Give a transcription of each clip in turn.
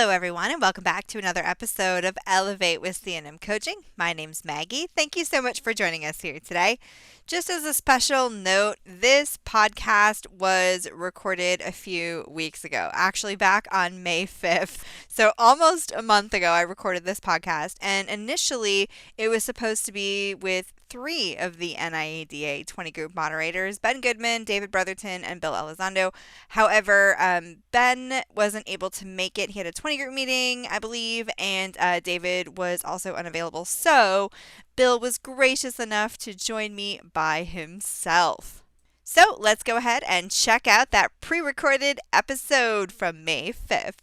Hello, everyone, and welcome back to another episode of Elevate with C&M Coaching. My name's Maggie. Thank you so much for joining us here today. Just as a special note, this podcast was recorded a few weeks ago, actually back on May 5th. So almost a month ago, I recorded this podcast, and initially it was supposed to be with three of the NIADA 20 group moderators, Ben Goodman, David Brotherton, and Bill Elizondo. However, Ben wasn't able to make it. He had a 20 group meeting, I believe, and David was also unavailable. So Bill was gracious enough to join me by himself. So let's go ahead and check out that pre-recorded episode from May 5th.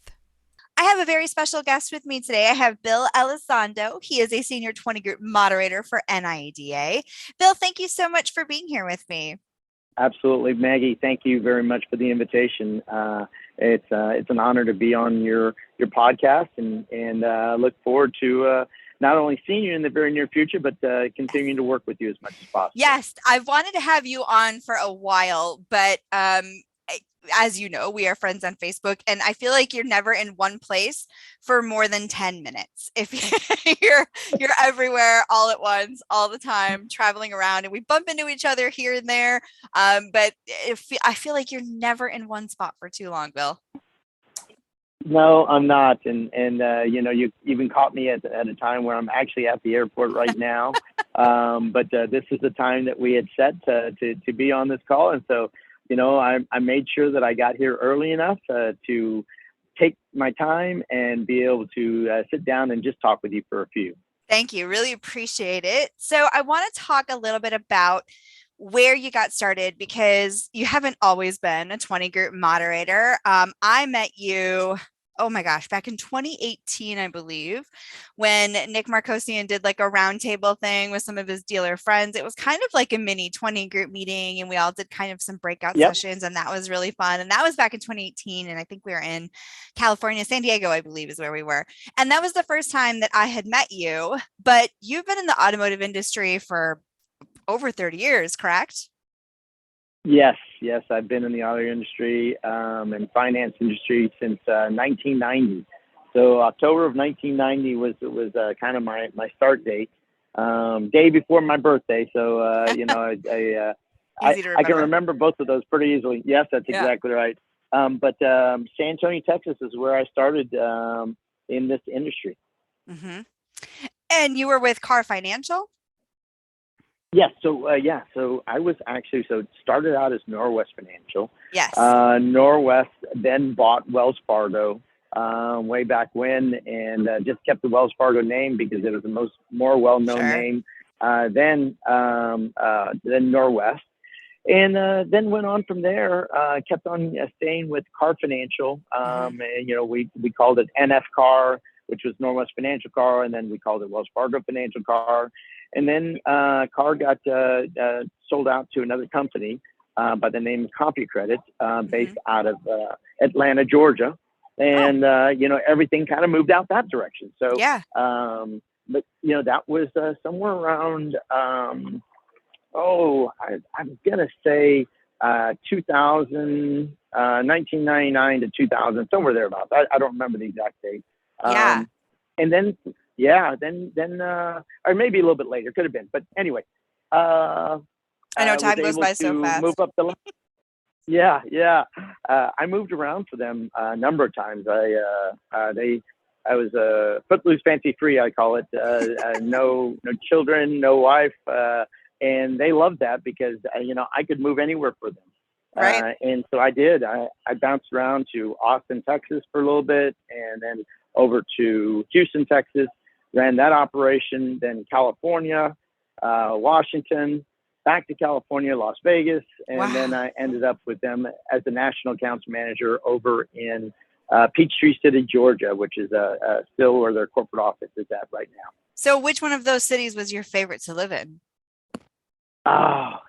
I have a very special guest with me today. I have Bill Elizondo. He is a senior 20 group moderator for NIADA. Bill, thank you so much for being here with me. Absolutely, Maggie. Thank you very much for the invitation. It's an honor to be on your podcast, and look forward to not only seeing you in the very near future, but continuing to work with you as much as possible. Yes, I've wanted to have you on for a while, but as you know, we are friends on Facebook, and I feel like you're never in one place for more than 10 minutes. If you're everywhere all at once, all the time, traveling around, and we bump into each other here and there. But I feel like you're never in one spot for too long, Bill. No, I'm not, and you even caught me at a time where I'm actually at the airport right now. But this is the time that we had set to be on this call, and so. I made sure that I got here early enough to take my time and be able to sit down and just talk with you for a few. Thank you. Really appreciate it. So I want to talk a little bit about where you got started, because you haven't always been a 20 group moderator. I met you, oh my gosh, back in 2018, I believe, when Nick Marcosian did like a roundtable thing with some of his dealer friends. It was kind of like a mini 20 group meeting, and we all did kind of some breakout sessions, and that was really fun. And that was back in 2018, and I think we were in California, San Diego, I believe is where we were. And that was the first time that I had met you, but you've been in the automotive industry for over 30 years, correct? Yes. I've been in the auto industry and finance industry since 1990. So October of 1990 was kind of my start date, day before my birthday. So I can remember both of those pretty easily. Yes, that's exactly right. But San Antonio, Texas is where I started in this industry. Mm-hmm. And you were with Car Financial? Yes. So I was actually, it started out as Norwest Financial. Yes. Norwest then bought Wells Fargo way back when, and just kept the Wells Fargo name because it was the more well-known name. Then Norwest, and then went on from there. Kept on staying with Car Financial, and we called it NF Car, which was Norwest Financial Car, and then we called it Wells Fargo Financial Car. And then Car got sold out to another company by the name of CompuCredit, based out of Atlanta, Georgia. And, everything kind of moved out that direction. So, but, that was somewhere around, I'm going to say 1999 to 2000, somewhere thereabouts. I don't remember the exact date. And then, or maybe a little bit later, could have been. But anyway, I know time goes by so fast. Move up the I moved around for them a number of times. I was footloose, fancy free, I call it. No children, no wife, and they loved that because I could move anywhere for them. Right. And so I did. I bounced around to Austin, Texas for a little bit, and then over to Houston, Texas, ran that operation, then California, Washington, back to California, Las Vegas, and then I ended up with them as the national accounts manager over in Peachtree City, Georgia, which is still where their corporate office is at right now. So which one of those cities was your favorite to live in? Well,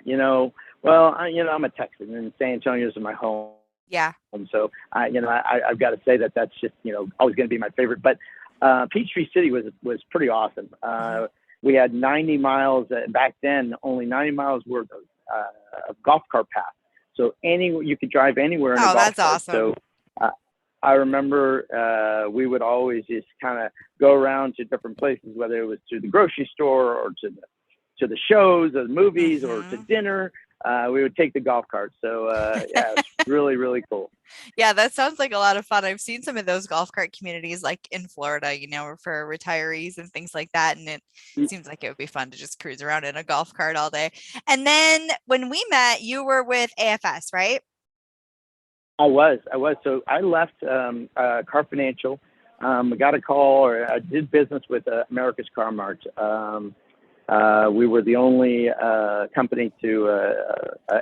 I'm a Texan, and San Antonio is my home. Yeah. And so I've got to say that that's just, always going to be my favorite. But Peachtree City was pretty awesome. We had 90 miles back then, only 90 miles worth of golf cart path. So you could drive anywhere in a golf cart. That's awesome. So I remember we would always just kind of go around to different places, whether it was to the grocery store or to the shows or the movies or to dinner. We would take the golf cart. So yeah, it's really, really cool. Yeah, that sounds like a lot of fun. I've seen some of those golf cart communities like in Florida, for retirees and things like that. And it seems like it would be fun to just cruise around in a golf cart all day. And then when we met, you were with AFS, right? I was. So I left Car Financial. I got a call, or I did business with America's Car Mart. We were the only company to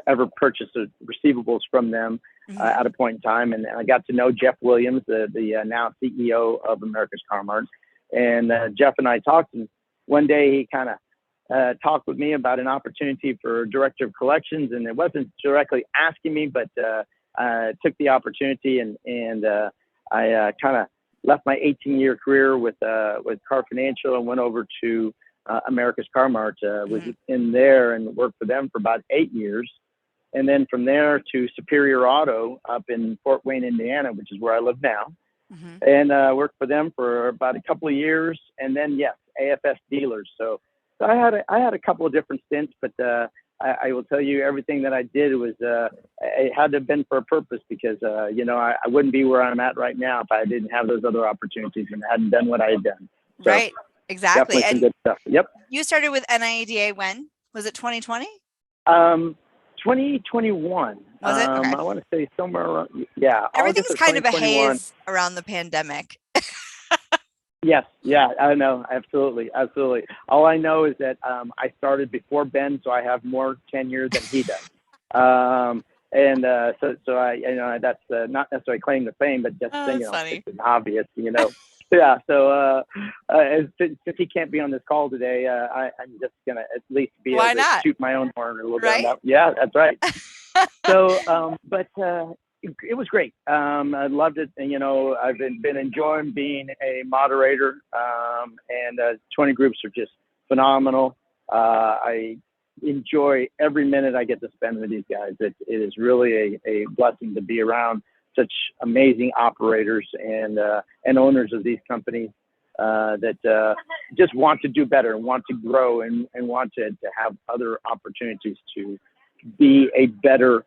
ever purchase receivables from them at a point in time. And I got to know Jeff Williams, the now CEO of America's Car Mart. And Jeff and I talked, and one day he kind of talked with me about an opportunity for director of collections. And it wasn't directly asking me, but took the opportunity, and I kind of left my 18-year career with Car Financial and went over to America's Car Mart. Was in there and worked for them for about 8 years, and then from there to Superior Auto up in Fort Wayne, Indiana, which is where I live now, and worked for them for about a couple of years, and then yes, AFS Dealers. So I had a couple of different stints, but I will tell you, everything that I did was it had to have been for a purpose, because I wouldn't be where I'm at right now if I didn't have those other opportunities and hadn't done what I had done. So, right, exactly. Definitely some good stuff. Yep. You started with NIADA when? Was it 2020? 2021. Was it? Okay. I want to say somewhere around, yeah. Everything's kind of a haze around the pandemic. Yes. Yeah, I know. Absolutely. All I know is that I started before Ben, so I have more tenure than he does. So I, that's not necessarily claim to fame, but just it's an obvious, Yeah. So since he can't be on this call today, I'm just gonna at least be able to shoot my own horn a little bit. Yeah, that's right. So, but it was great. I loved it. And, I've been enjoying being a moderator, and 20 groups are just phenomenal. I enjoy every minute I get to spend with these guys. It is really a blessing to be around such amazing operators and owners of these companies that just want to do better and want to grow and want to have other opportunities to be a better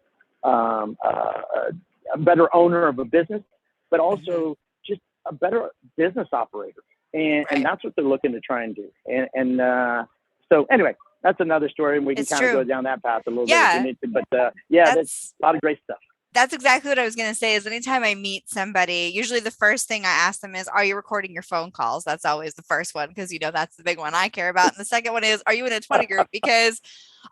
owner of a business, but also just a better business operator. And that's what they're looking to try and do. So anyway, that's another story, and we can kind of go down that path a little bit if we need to. But that's a lot of great stuff. That's exactly what I was going to say. Is anytime I meet somebody, usually the first thing I ask them is, are you recording your phone calls? That's always the first one, because that's the big one I care about. And the second one is, are you in a 20 group? Because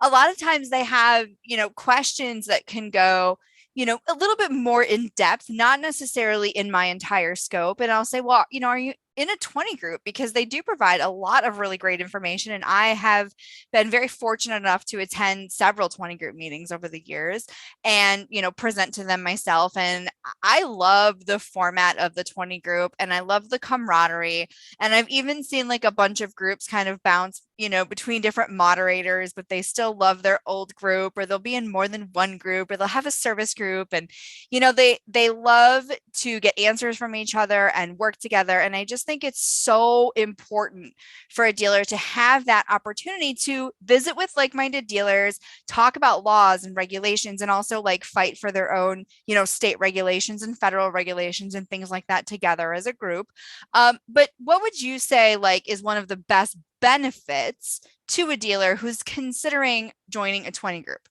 a lot of times they have questions that can go a little bit more in depth, not necessarily in my entire scope. And I'll say, well, are you in a 20 group? Because they do provide a lot of really great information. And I have been very fortunate enough to attend several 20 group meetings over the years and, present to them myself. And I love the format of the 20 group, and I love the camaraderie. And I've even seen like a bunch of groups kind of bounce, between different moderators, but they still love their old group, or they'll be in more than one group, or they'll have a service group. And, they love to get answers from each other and work together. And I just think it's so important for a dealer to have that opportunity to visit with like-minded dealers, talk about laws and regulations, and also like fight for their own, state regulations and federal regulations and things like that together as a group. But what would you say is one of the best benefits to a dealer who's considering joining a 20 group?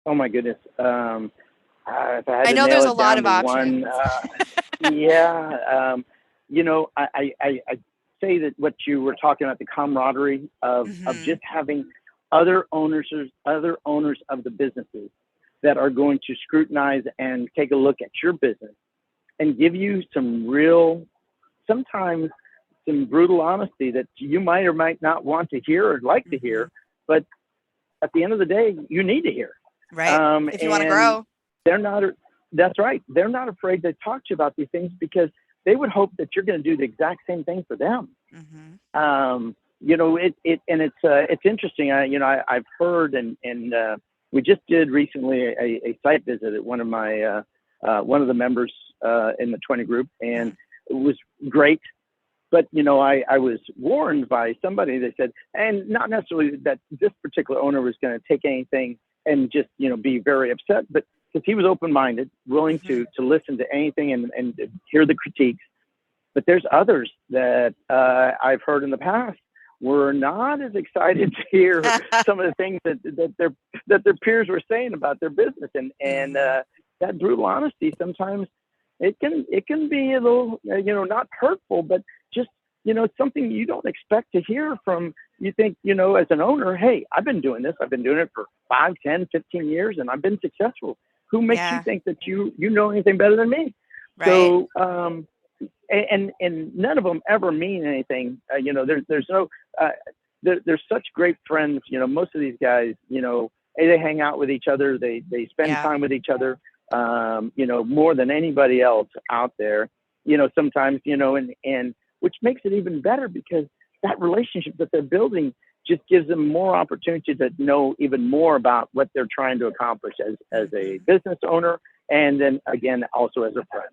Oh my goodness. I know there's a lot of options. I say that what you were talking about, the camaraderie of just having other owners of the businesses that are going to scrutinize and take a look at your business and give you sometimes some brutal honesty that you might or might not want to hear or like to hear, but at the end of the day, you need to hear. Right. If you want to grow. That's right. They're not afraid to talk to you about these things, because they would hope that you're going to do the exact same thing for them. It's interesting. I've heard, and we just did recently a site visit at one of my one of the members in the 20 group, and it was great. But, I was warned by somebody that said, and not necessarily that this particular owner was going to take anything and just, be very upset, but because he was open-minded, willing to listen to anything and hear the critiques. But there's others that I've heard in the past were not as excited to hear some of the things that their peers were saying about their business, and that brutal honesty sometimes it can be a little not hurtful, but just something you don't expect to hear from. You think as an owner, hey, I've been doing it for 5, 10, 15 years, and I've been successful. Who makes you think that you know anything better than me? Right. So and none of them ever mean anything. There's no they're such great friends. Most of these guys, they hang out with each other. They spend time with each other. More than anybody else out there. Sometimes and which makes it even better because that relationship that they're building just gives them more opportunity to know even more about what they're trying to accomplish as a business owner, and then again also as a friend.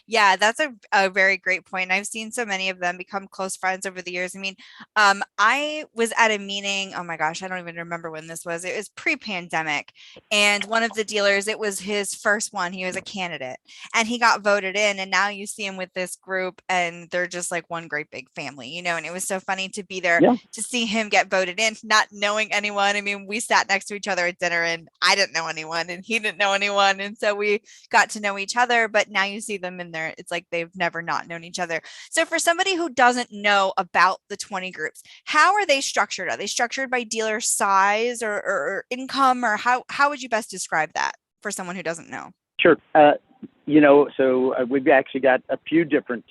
Yeah, that's a very great point. I've seen so many of them become close friends over the years. I mean, I was at a meeting, oh my gosh, I don't even remember when this was. It was pre-pandemic. And one of the dealers, it was his first one. He was a candidate and he got voted in. And now you see him with this group and they're just like one great big family, and it was so funny to be there to see him get voted in, not knowing anyone. I mean, we sat next to each other at dinner and I didn't know anyone and he didn't know anyone. And so we got to know each other, but now you see them in there, it's like they've never not known each other. So for somebody who doesn't know about the 20 groups, how are they structured? Are they structured by dealer size or income, or how would you best describe that for someone who doesn't know? Sure. So we've actually got a few different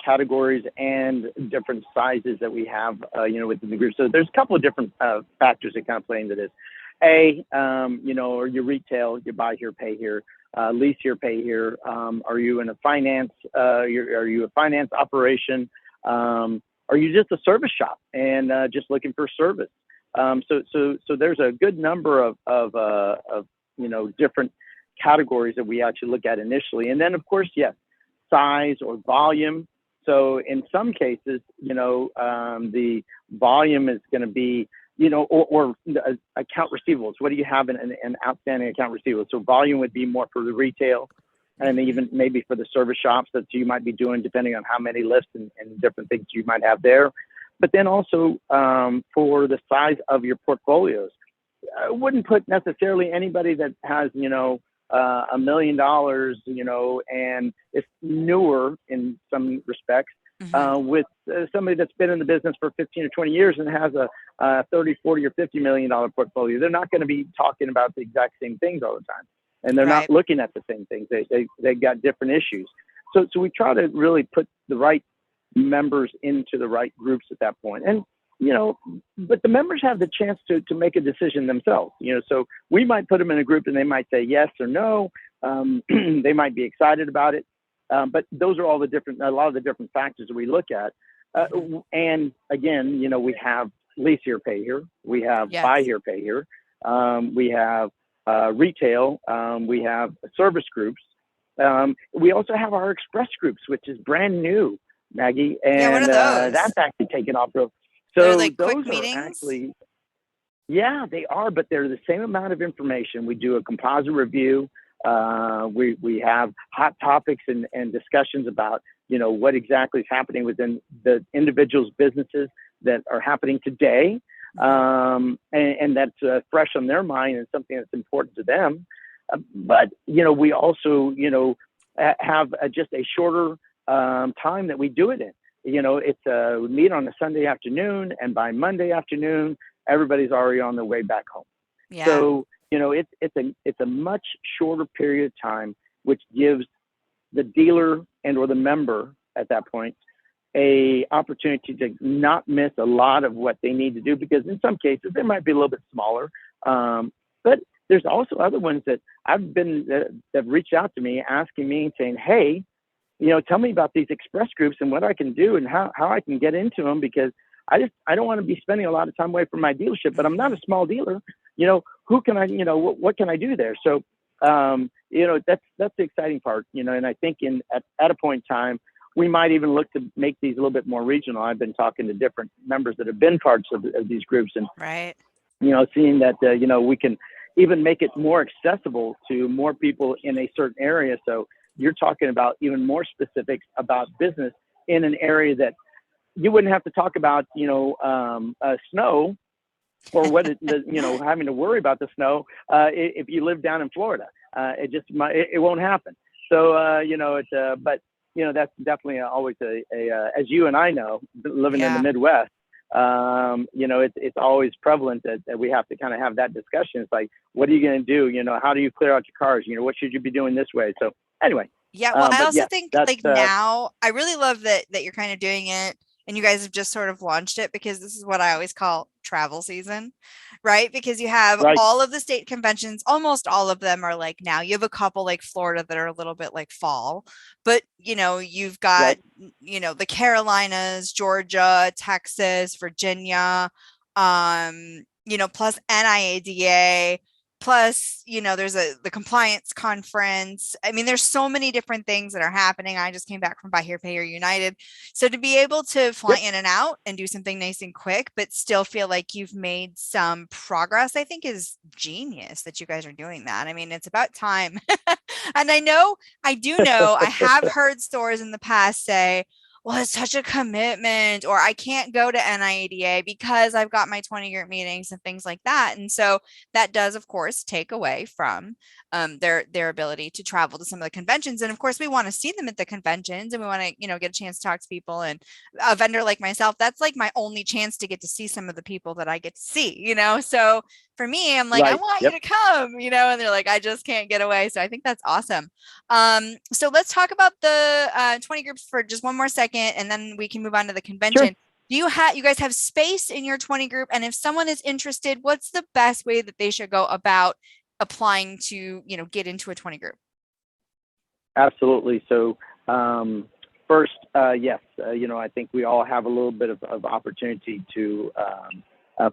categories and different sizes that we have, within the group. So there's a couple of different factors that kind of play into this. Or your retail, you buy here, pay here. Lease here, pay here. Are you in a finance? Are you a finance operation? Are you just a service shop and just looking for service? So there's a good number of different categories that we actually look at initially, and then of course, yes, size or volume. So in some cases, the volume is going to be or account receivables. What do you have in an outstanding account receivable? So volume would be more for the retail and even maybe for the service shops that you might be doing, depending on how many lists and different things you might have there. But then also for the size of your portfolios. I wouldn't put necessarily anybody that has, $1 million, and it's newer in some respects. With somebody that's been in the business for 15 or 20 years and has a 30, 40, or $50 million portfolio. They're not going to be talking about the exact same things all the time. And they're not looking at the same things. They've got different issues. So we try to really put the right members into the right groups at that point. And, but the members have the chance to make a decision themselves. So we might put them in a group and they might say yes or no. They might be excited about it. But those are all a lot of the different factors that we look at. And again, we have lease here, pay here. We have buy here, pay here. We have retail. We have service groups. We also have our express groups, which is brand new, Maggie. And what are those? That's actually taken off. So like those quick are meetings? actually, they are, but they're the same amount of information. We do a composite review. We have hot topics and discussions about, what exactly is happening within the individual's businesses that are happening today. And that's fresh on their mind and something that's important to them. But, we also, have just a shorter time that we do it in. We meet on a Sunday afternoon, and by Monday afternoon, everybody's already on their way back home. Yeah. So, it's a much shorter period of time, which gives the dealer and or the member at that point a opportunity to not miss a lot of what they need to do, because in some cases they might be a little bit smaller. But there's also other ones that I've been that have reached out to me asking me and saying, hey, tell me about these express groups and what I can do and how I can get into them, because I don't want to be spending a lot of time away from my dealership, but I'm not a small dealer. Who can I, what can I do there? So that's the exciting part, and I think at a point in time, we might even look to make these a little bit more regional. I've been talking to different members that have been parts of these groups, and right. Seeing that we can even make it more accessible to more people in a certain area. So you're talking about even more specifics about business in an area that you wouldn't have to talk about, snow or having to worry about the snow if you live down in Florida. It won't happen. So but that's definitely always as you and I know, living in the Midwest. It's always prevalent that we have to kind of have that discussion. It's like, what are you going to do? How do you clear out your cars? What should you be doing this way? So anyway. Yeah, well, I also think like now, I really love that you're kind of doing it and you guys have just sort of launched it, because this is what I always call travel season, right? Because you have all of the state conventions, almost all of them are like now. You have a couple like Florida that are a little bit like fall, but you've got the Carolinas, Georgia, Texas, Virginia, plus NIADA. Plus, there's the compliance conference. I mean, there's so many different things that are happening. I just came back from Buy Here, Pay Here United. So to be able to fly in and out and do something nice and quick, but still feel like you've made some progress, I think is genius that you guys are doing that. I mean, it's about time. And I do know, I have heard stores in the past say, well, it's such a commitment, or I can't go to NIADA because I've got my 20 group meetings and things like that. And so that does, of course, take away from their ability to travel to some of the conventions. And of course, we want to see them at the conventions, and we want to, get a chance to talk to people. And a vendor like myself, that's like my only chance to get to see some of the people that I get to see, So for me, I'm like, I want you to come, and they're like, I just can't get away. So I think that's awesome. So let's talk about the 20 groups for just one more second, and then we can move on to the convention. Sure. Do you guys have space in your 20 group? And if someone is interested, what's the best way that they should go about applying to, get into a 20 group? Absolutely. So first, yes, I think we all have a little bit of opportunity to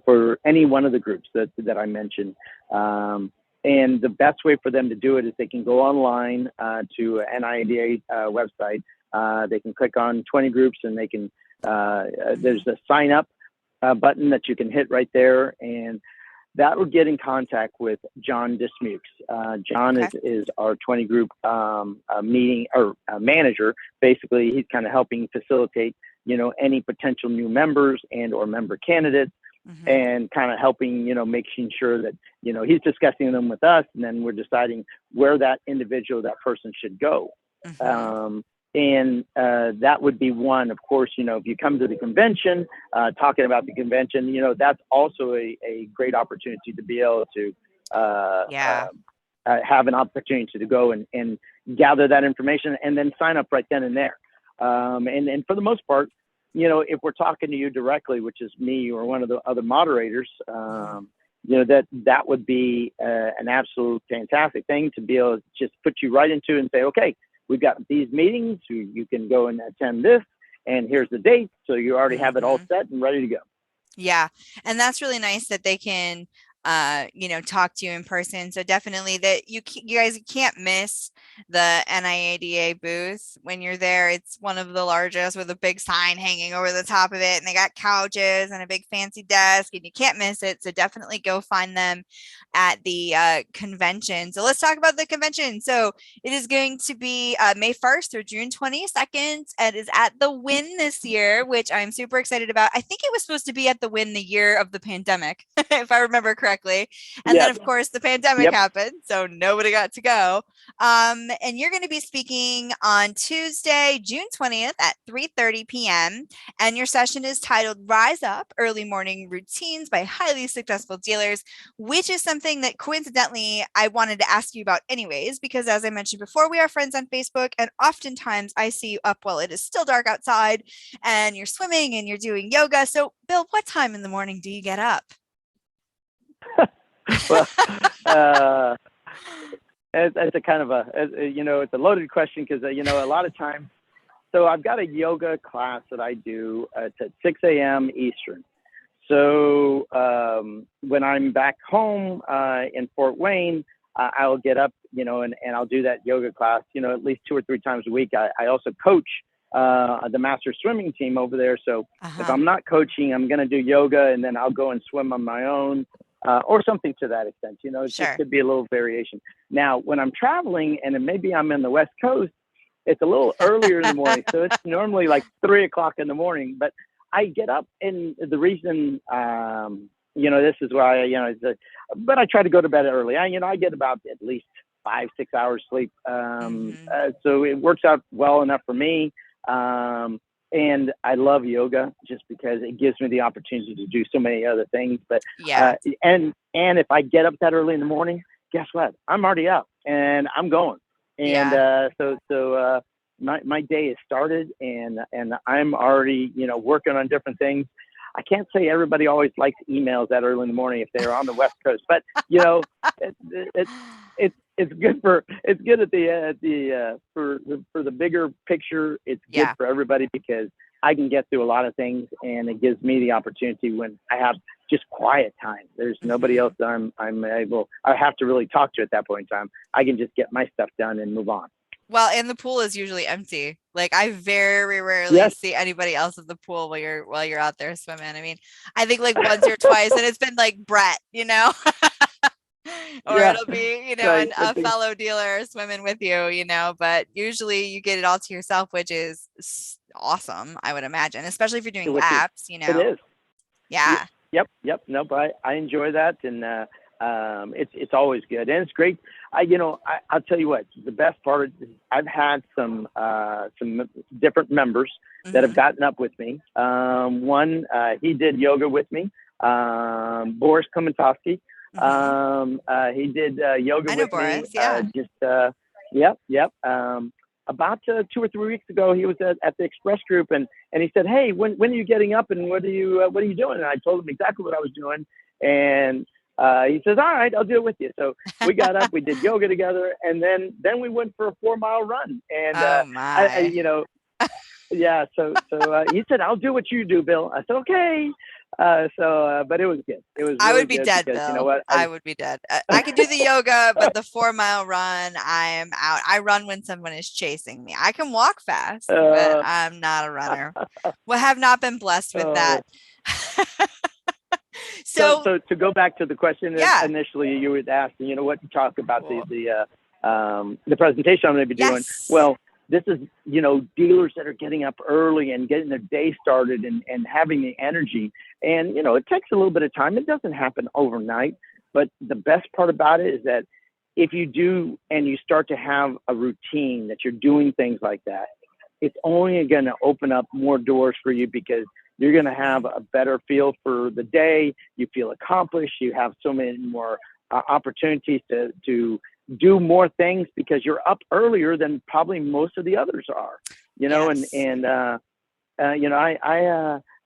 for any one of the groups that I mentioned. And the best way for them to do it is they can go online to NIADA website. They can click on 20 groups, and they can there's a sign up button that you can hit right there, and that will get in contact with John Dismukes. John is our 20 group meeting or manager. Basically, he's kind of helping facilitate any potential new members and or member candidates. Mm-hmm. And kind of helping, making sure that, he's discussing them with us, and then we're deciding where that person should go. Mm-hmm. And that would be one. Of course, if you come to the convention, talking about the convention, that's also a great opportunity to be able to have an opportunity to go and gather that information and then sign up right then and there. And for the most part, if we're talking to you directly, which is me or one of the other moderators, that would be an absolute fantastic thing to be able to just put you right into and say, okay, we've got these meetings, you can go and attend this, and here's the date. So you already have it all set and ready to go. Yeah. And that's really nice that they can, talk to you in person. So definitely that you guys can't miss the NIADA booth when you're there. It's one of the largest with a big sign hanging over the top of it. And they got couches and a big fancy desk, and you can't miss it. So definitely go find them at the convention. So let's talk about the convention. So it is going to be May 1st through June 22nd. And is at the Wynn this year, which I'm super excited about. I think it was supposed to be at the Wynn the year of the pandemic, if I remember correctly. And then, of course, the pandemic happened, so nobody got to go. And you're going to be speaking on Tuesday, June 20th at 3:30 p.m. And your session is titled Rise Up, Early Morning Routines by Highly Successful Dealers, which is something that coincidentally I wanted to ask you about anyways, because as I mentioned before, we are friends on Facebook, and oftentimes I see you up while it is still dark outside and you're swimming and you're doing yoga. So, Bill, what time in the morning do you get up? Well, it's a kind of it's a loaded question because, a lot of times, so I've got a yoga class that I do. It's at 6 a.m. Eastern. So when I'm back home in Fort Wayne, I'll get up, and I'll do that yoga class, at least 2 or 3 times a week. I also coach the master swimming team over there. So if I'm not coaching, I'm going to do yoga, and then I'll go and swim on my own, or something to that extent. It just could be a little variation. Now, when I'm traveling and maybe I'm in the West Coast, it's a little earlier in the morning. So it's normally like 3 o'clock in the morning, but I get up, and the reason, this is why, but I try to go to bed early. I get about at least 5-6 hours sleep. So it works out well enough for me. And I love yoga just because it gives me the opportunity to do so many other things. But, and if I get up that early in the morning, guess what? I'm already up and I'm going. And, so my day has started, and I'm already, working on different things. I can't say everybody always likes emails that early in the morning if they're on the West Coast, but it's good for the bigger picture. It's good for everybody because I can get through a lot of things, and it gives me the opportunity when I have just quiet time. There's nobody else that I have to really talk to at that point in time. I can just get my stuff done and move on. Well, and the pool is usually empty. Like I very rarely see anybody else at the pool while you're out there swimming. I mean, I think like once or twice, and it's been like Brett, or it'll be, a fellow dealer swimming with you, but usually you get it all to yourself, which is awesome, I would imagine, especially if you're doing laps, It is. Yeah. Yep. No, but I enjoy that. And, it's always good, and it's great. I'll tell you what, the best part is I've had some different members that have gotten up with me. One, he did yoga with me. Boris Komentovsky. He did yoga with Boris, me. About 2 or 3 weeks ago, he was at the Express Group, and he said, "Hey, when are you getting up, and what are you doing?" And I told him exactly what I was doing, and he says, "All right, I'll do it with you." So we got up, we did yoga together, and then we went for a 4-mile run. And so he said, "I'll do what you do, Bill." I said, "Okay." But it was good. It was. I really would be good dead, because, Bill. you know what? I would be dead. I could do the yoga, but the 4-mile run, I am out. I run when someone is chasing me. I can walk fast, but I'm not a runner. Well, have not been blessed with that. So to go back to the question initially you would ask, what to talk about, the presentation I'm going to be doing. Well, this is, dealers that are getting up early and getting their day started and having the energy. And, it takes a little bit of time. It doesn't happen overnight. But the best part about it is that if you do and you start to have a routine that you're doing things like that, it's only going to open up more doors for you because you're going to have a better feel for the day. You feel accomplished. You have so many more opportunities to do more things because you're up earlier than probably most of the others are,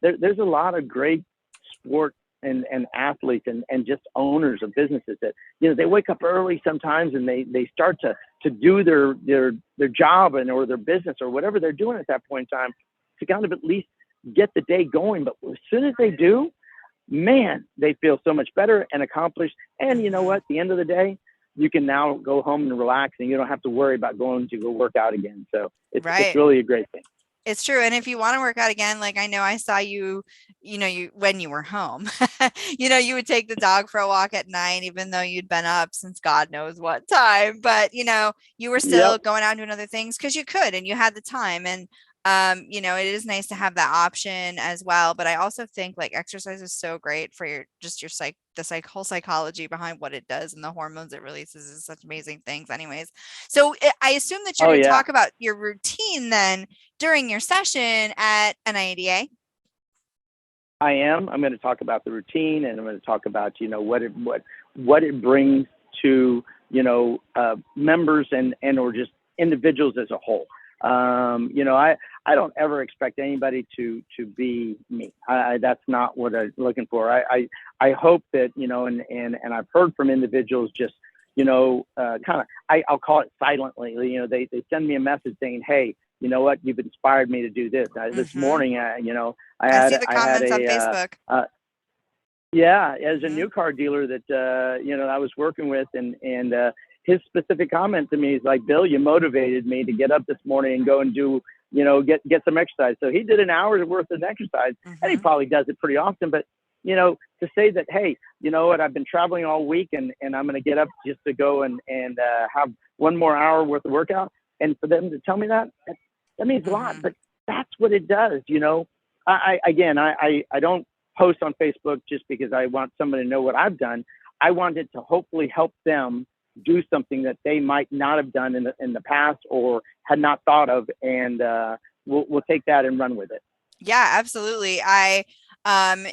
there's a lot of great sport and athletes and just owners of businesses that, they wake up early sometimes and they start to do their job or their business or whatever they're doing at that point in time to kind of at least get the day going. But as soon as they do, man, they feel so much better and accomplished. And you know what? At the end of the day, you can now go home and relax, and you don't have to worry about going to go work out again. So it's really a great thing. It's true. And if you want to work out again, like I know I saw you, when you were home, you would take the dog for a walk at night, even though you'd been up since God knows what time. But, you were still going out and doing other things because you could and you had the time. And, it is nice to have that option as well. But I also think like exercise is so great for your whole psychology behind what it does and the hormones it releases is such amazing things anyways. So I assume that you're going to talk about your routine then during your session at NIADA. I am. I'm going to talk about the routine, and I'm going to talk about, what it brings to, members and or just individuals as a whole. I don't ever expect anybody to be me. That's not what I'm looking for. I hope that, and I've heard from individuals just, I'll call it silently, they send me a message saying, "Hey, you know what, you've inspired me to do this." This morning, I see the comments on Facebook. Yeah, as a Mm-hmm. new car dealer that I was working with, and his specific comment to me is like, Bill, you motivated me to get up this morning and go and do, get some exercise. So he did an hour's worth of exercise, and he Mm-hmm. probably does it pretty often. But to say that, hey, you know what, I've been traveling all week, and I'm going to get up just to go and have one more hour worth of workout, and for them to tell me that means a lot. Mm-hmm. But that's what it does. I don't post on Facebook just because I want somebody to know what I've done. I wanted to hopefully help them do something that they might not have done in the past or had not thought of, and we'll take that and run with it. Yeah, absolutely. I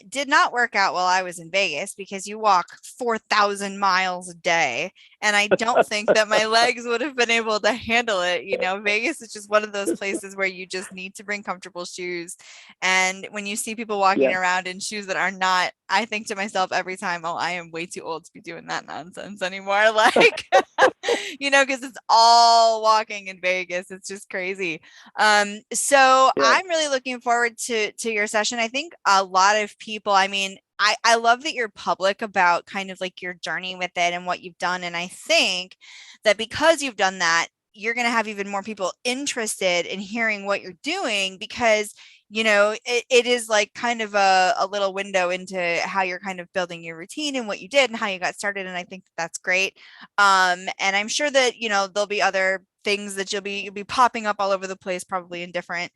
did not work out while I was in Vegas because you walk 4,000 miles a day. And I don't think that my legs would have been able to handle it. Vegas is just one of those places where you just need to bring comfortable shoes. And when you see people walking Yeah. around in shoes that are not, I think to myself every time, oh, I am way too old to be doing that nonsense anymore. Like, because it's all walking in Vegas. It's just crazy. So Yeah. I'm really looking forward to your session. I think a lot of people, I mean, I love that you're public about kind of like your journey with it and what you've done. And I think that because you've done that, you're going to have even more people interested in hearing what you're doing because it is like kind of a little window into how you're kind of building your routine and what you did and how you got started. And I think that's great. And I'm sure that, there'll be other things that you'll be popping up all over the place, probably in different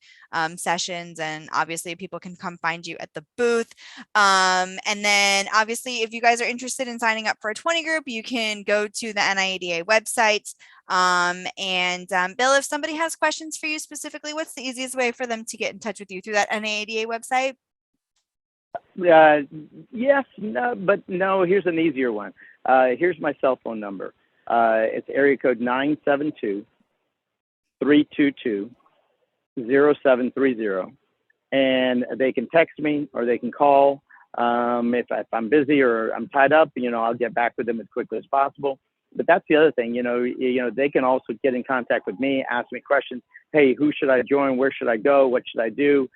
sessions. And obviously people can come find you at the booth. And then obviously if you guys are interested in signing up for a 20 group, you can go to the NIADA website. Bill, if somebody has questions for you specifically, what's the easiest way for them to get in touch with you through that NIADA website? Yes, no, but no. Here's an easier one. Here's my cell phone number. It's area code 972-322-0730, and they can text me or they can call. If I'm busy or I'm tied up, I'll get back with them as quickly as possible. But that's the other thing, they can also get in contact with me, ask me questions. Hey, who should I join? Where should I go? What should I do?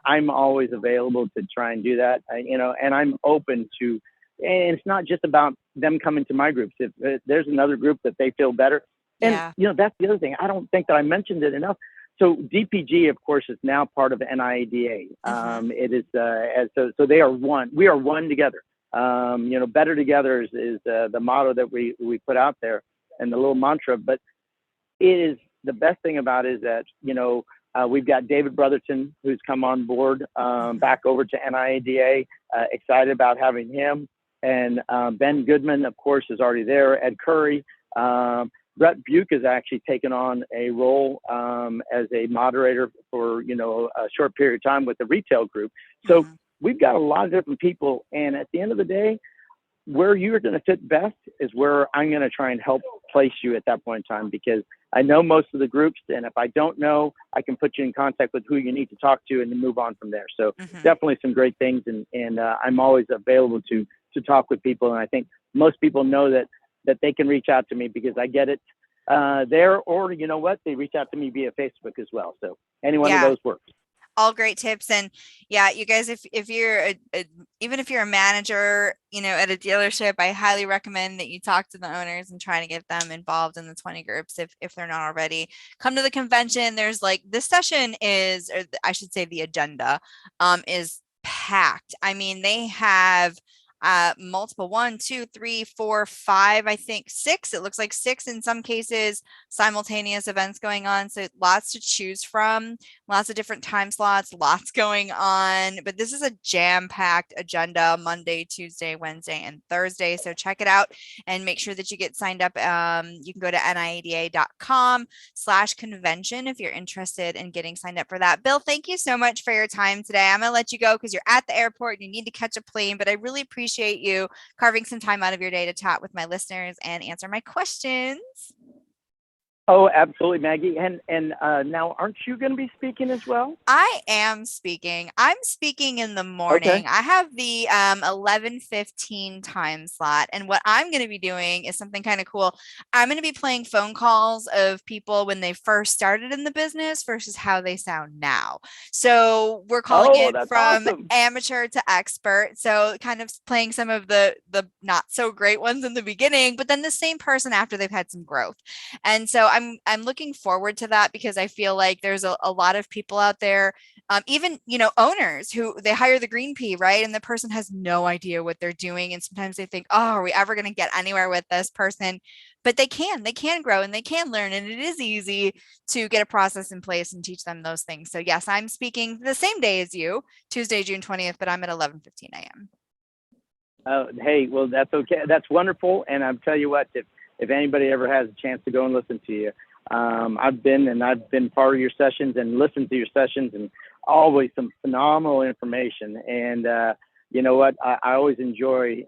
I'm always available to try and do that, and I'm open to, and it's not just about them coming to my groups. If there's another group that they feel better, and, Yeah. That's the other thing. I don't think that I mentioned it enough. So DPG, of course, is now part of NIADA. Mm-hmm. It is, so they are one. We are one together. Better together is the motto that we put out there and the little mantra. But it is, the best thing about it is that, we've got David Brotherton, who's come on board back over to NIADA. Excited about having him. And Ben Goodman, of course, is already there. Ed Curry. Brett Buke has actually taken on a role as a moderator for, a short period of time with the retail group. So we've got a lot of different people. And at the end of the day, where you're going to fit best is where I'm going to try and help place you at that point in time, because I know most of the groups, and if I don't know, I can put you in contact with who you need to talk to and then move on from there. So definitely some great things, and I'm always available to talk with people. And I think most people know that they can reach out to me because I get it there, or you know what, they reach out to me via Facebook as well. So any one of those works. All great tips. And yeah, you guys, if you're even if you're a manager, at a dealership, I highly recommend that you talk to the owners and try to get them involved in the 20 groups if they're not already. Come to the convention. There's like, this session is, or I should say the agenda is packed. I mean, they have multiple 1, 2, 3, 4, 5, I think 6. It looks like 6 in some cases, simultaneous events going on. So lots to choose from, lots of different time slots, lots going on. But this is a jam-packed agenda: Monday, Tuesday, Wednesday, and Thursday. So check it out and make sure that you get signed up. You can go to niada.com/convention if you're interested in getting signed up for that. Bill, thank you so much for your time today. I'm gonna let you go because you're at the airport and you need to catch a plane, but I really appreciate you carving some time out of your day to chat with my listeners and answer my questions. Oh, absolutely, Maggie. And now, aren't you going to be speaking as well? I am speaking. I'm speaking in the Okay. morning. I have the 11:15 time slot, and what I'm going to be doing is something kind of cool. I'm going to be playing phone calls of people when they first started in the business versus how they sound now. So we're calling Oh, it that's from awesome. amateur to expert. So kind of playing some of the not so great ones in the beginning, but then the same person after they've had some growth. And so I'm looking forward to that because I feel like there's a lot of people out there, even owners who they hire the green pea, right? And the person has no idea what they're doing, and sometimes they think, oh, are we ever going to get anywhere with this person? But they can grow and they can learn, and it is easy to get a process in place and teach them those things. So yes, I'm speaking the same day as you, Tuesday, June 20th, but I'm at 11:15 a.m. Hey, well, that's okay. That's wonderful. And I'll tell you what, if anybody ever has a chance to go and listen to you, I've been part of your sessions and listened to your sessions, and always some phenomenal information. And you know what? I always enjoy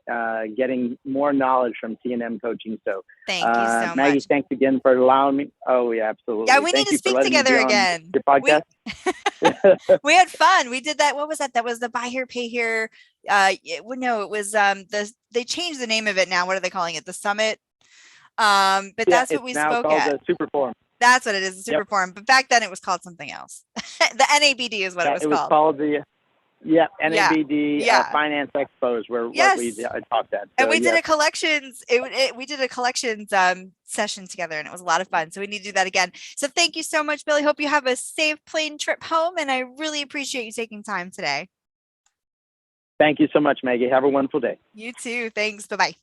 getting more knowledge from T&M coaching. So, Thank you so Maggie, much. thanks again for allowing me. Oh, yeah, Yeah, absolutely. we need Thank to you for speak letting me together be on again. your We podcast. we had fun. We did that. What was that? That was the buy here, pay here. No, it was they changed the name of it now. What are they calling it? The summit. But Yeah, that's what it's we now spoke called at. the Super Forum. That's what it is, the Yep. super forum. But back then it was called something else. The NABD is what it Yeah, was it was called. called the Yeah. NABD Yeah. Finance Expos were what we Yes. talked at. And So we did yes, a collections we did a collections session together, and it was a lot of fun. So we need to do that again. So thank you so much, Billy. Hope you have a safe plane trip home, and I really appreciate you taking time today. thank you so much, Maggie. Have a wonderful day. You too. Thanks. Bye-bye.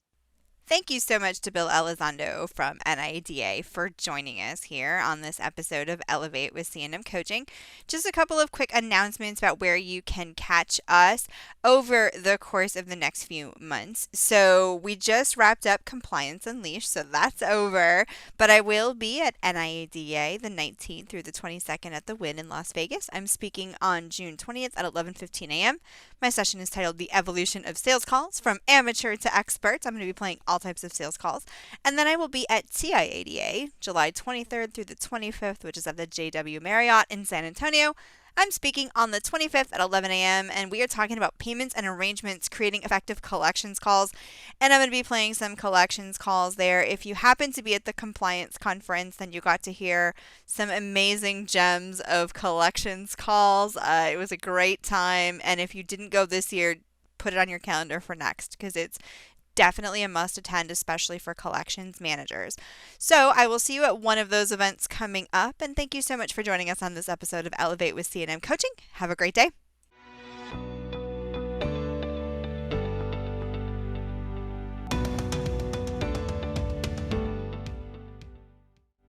Thank you so much to Bill Elizondo from NIADA for joining us here on this episode of Elevate with C&M Coaching. Just a couple of quick announcements about where you can catch us over the course of the next few months. So we just wrapped up Compliance Unleashed, so that's over. But I will be at NIADA the 19th through the 22nd at the Wynn in Las Vegas. I'm speaking on June 20th at 11:15 a.m. My session is titled The Evolution of Sales Calls from Amateur to Expert. I'm going to be playing all types of sales calls. And then I will be at TIADA July 23rd through the 25th, which is at the JW Marriott in San Antonio. I'm speaking on the 25th at 11 a.m., and we are talking about payments and arrangements, creating effective collections calls. And I'm going to be playing some collections calls there. If you happen to be at the compliance conference, then you got to hear some amazing gems of collections calls. It was a great time. And if you didn't go this year, put it on your calendar for next, because it's definitely a must attend, especially for collections managers. So I will see you at one of those events coming up. And thank you so much for joining us on this episode of Elevate with C&M Coaching. Have a great day.